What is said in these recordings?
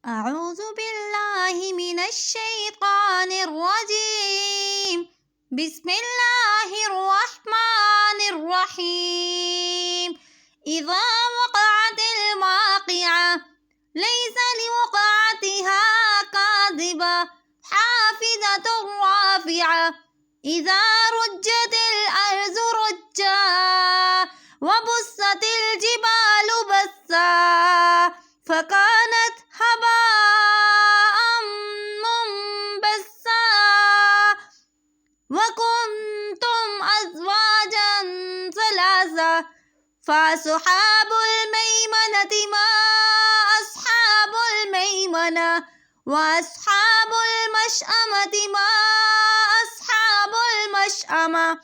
أعوذ بالله من الشيطان الرجيم. بسم الله الرحمن الرحيم. إذا وقعت الواقعة ليس لوقعتها كاذبة حافظة رافعة. إذا رجت الأرض رجا وبست الجبال بسا فكانت هباء منبثا وكنتم أزواجا ثلاثة فأصحاب الميمنة ما أصحاب الميمنة وأصحاب المشأمة ما أصحاب المشأمة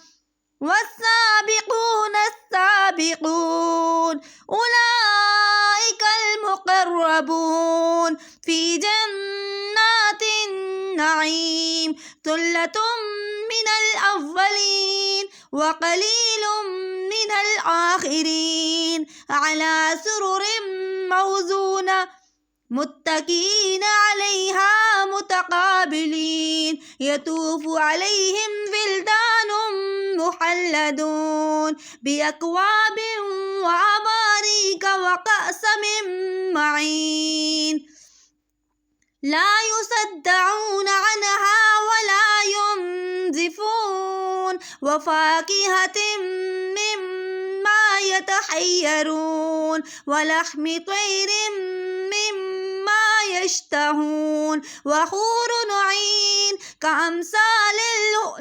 والسابقون السابقون أولئك المقربون في جنات النعيم. ثلة من الأولين وقليل من الآخرين على سرر موزونة متكئين عليها متقابلين. يطوف عليهم ولدان مخلدون بأكواب وأباريك وكأس من معين لا يصدعون عنها ولا ينزفون وفاكهة مما يتحيرون ولحم طير مما يشتهون وحور عين كأمثال اللؤلؤ